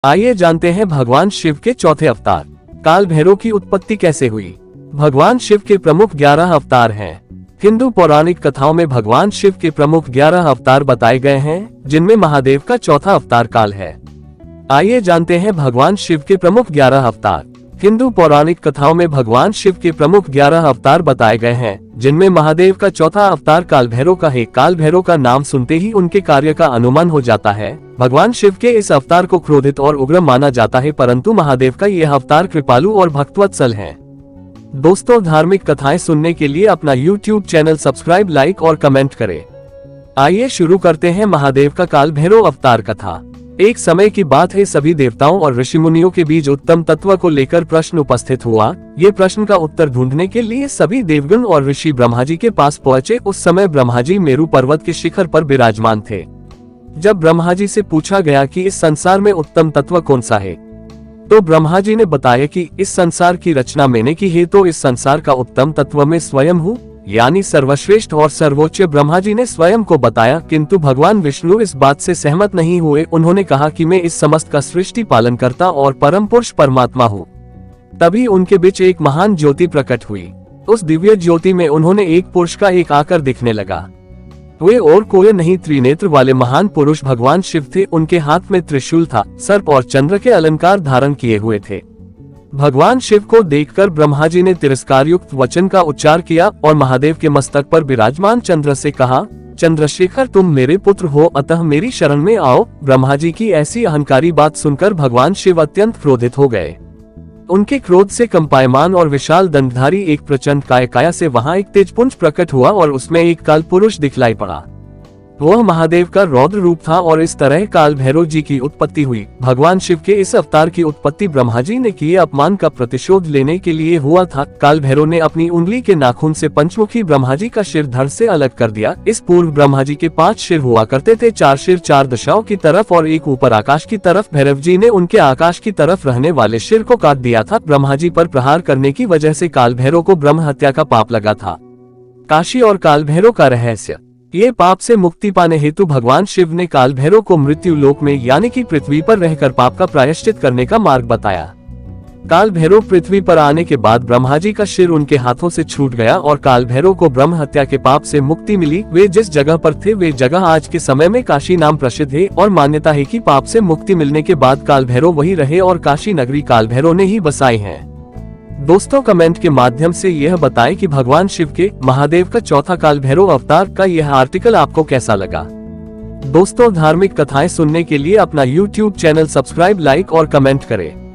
आइए जानते हैं भगवान शिव के चौथे अवतार काल भैरव की उत्पत्ति कैसे हुई। भगवान शिव के प्रमुख 11 अवतार हैं। हिंदू पौराणिक कथाओं में भगवान शिव के प्रमुख 11 अवतार बताए गए हैं, जिनमें महादेव का चौथा अवतार काल है। आइए जानते हैं भगवान शिव के प्रमुख 11 अवतार। हिंदू पौराणिक कथाओं में भगवान शिव के प्रमुख 11 अवतार बताए गए हैं, जिनमें महादेव का चौथा अवतार काल भैरव का है। काल भैरव का नाम सुनते ही उनके कार्य का अनुमान हो जाता है। भगवान शिव के इस अवतार को क्रोधित और उग्र माना जाता है, परंतु महादेव का यह अवतार कृपालु और भक्तवत्सल है। दोस्तों, धार्मिक कथाएं सुनने के लिए अपना YouTube चैनल सब्सक्राइब, लाइक और कमेंट करें। आइए शुरू करते हैं महादेव का काल भैरव अवतार कथा। एक समय की बात है, सभी देवताओं और ऋषि मुनियों के बीच उत्तम तत्व को लेकर प्रश्न उपस्थित हुआ। ये प्रश्न का उत्तर ढूंढने के लिए सभी देवगण और ऋषि ब्रह्मा जी के पास पहुंचे। उस समय ब्रह्मा जी मेरु पर्वत के शिखर पर विराजमान थे। जब ब्रह्मा जी से पूछा गया कि इस संसार में उत्तम तत्व कौन सा है, तो ब्रह्मा जी ने बताया कि इस संसार की रचना मैंने की है, तो इस संसार का उत्तम तत्व मैं स्वयं हूँ, यानी सर्वश्रेष्ठ और सर्वोच्च ब्रह्मा जी ने स्वयं को बताया। किंतु भगवान विष्णु इस बात से सहमत नहीं हुए। उन्होंने कहा कि मैं इस समस्त का सृष्टि पालन करता और परम पुरुष परमात्मा हूँ। तभी उनके बीच एक महान ज्योति प्रकट हुई। उस दिव्य ज्योति में उन्होंने एक पुरुष का एक आकार दिखने लगा। वे और कोई नहीं, त्रिनेत्र वाले महान पुरुष भगवान शिव थे। उनके हाथ में त्रिशूल था, सर्प और चंद्र के अलंकार धारण किए हुए थे। भगवान शिव को देखकर ब्रह्मा जी ने तिरस्कार युक्त वचन का उच्चार किया और महादेव के मस्तक पर विराजमान चंद्र से कहा, चंद्रशेखर, तुम मेरे पुत्र हो, अतः मेरी शरण में आओ। ब्रह्मा जी की ऐसी अहंकारी बात सुनकर भगवान शिव अत्यंत क्रोधित हो गए। उनके क्रोध से कंपायमान और विशाल दंडधारी एक प्रचंड काया से वहां एक तेजपुंज प्रकट हुआ और उसमें एक काल पुरुष दिखलाई पड़ा। वह महादेव का रौद्र रूप था और इस तरह काल भैरव जी की उत्पत्ति हुई। भगवान शिव के इस अवतार की उत्पत्ति ब्रह्मा जी ने किए अपमान का प्रतिशोध लेने के लिए हुआ था। काल भैरव ने अपनी उंगली के नाखून से पंचमुखी ब्रह्मा जी का सिर धड़ से अलग कर दिया। इस पूर्व ब्रह्मा जी के 5 सिर हुआ करते थे, 4 सिर 4 दिशाओं की तरफ और एक ऊपर आकाश की तरफ। भैरव जी ने उनके आकाश की तरफ रहने वाले सिर को काट दिया था। ब्रह्मा जी पर प्रहार करने की वजह से काल भैरव को ब्रह्म हत्या का पाप लगा था। काशी और काल भैरव का रहस्य। ये पाप से मुक्ति पाने हेतु भगवान शिव ने काल भैरव को मृत्यु लोक में यानी कि पृथ्वी पर रहकर पाप का प्रायश्चित करने का मार्ग बताया। काल भैरव पृथ्वी पर आने के बाद ब्रह्मा जी का सिर उनके हाथों से छूट गया और काल भैरव को ब्रह्म हत्या के पाप से मुक्ति मिली। वे जिस जगह पर थे वे जगह आज के समय में काशी नाम प्रसिद्ध है और मान्यता है कि पाप से मुक्ति मिलने के बाद काल भैरव वही रहे और काशी नगरी काल भैरव ने ही बसाई है। दोस्तों, कमेंट के माध्यम से यह बताएं कि भगवान शिव के महादेव का चौथा काल भैरव अवतार का यह आर्टिकल आपको कैसा लगा। दोस्तों, धार्मिक कथाएं सुनने के लिए अपना YouTube चैनल सब्सक्राइब, लाइक और कमेंट करें।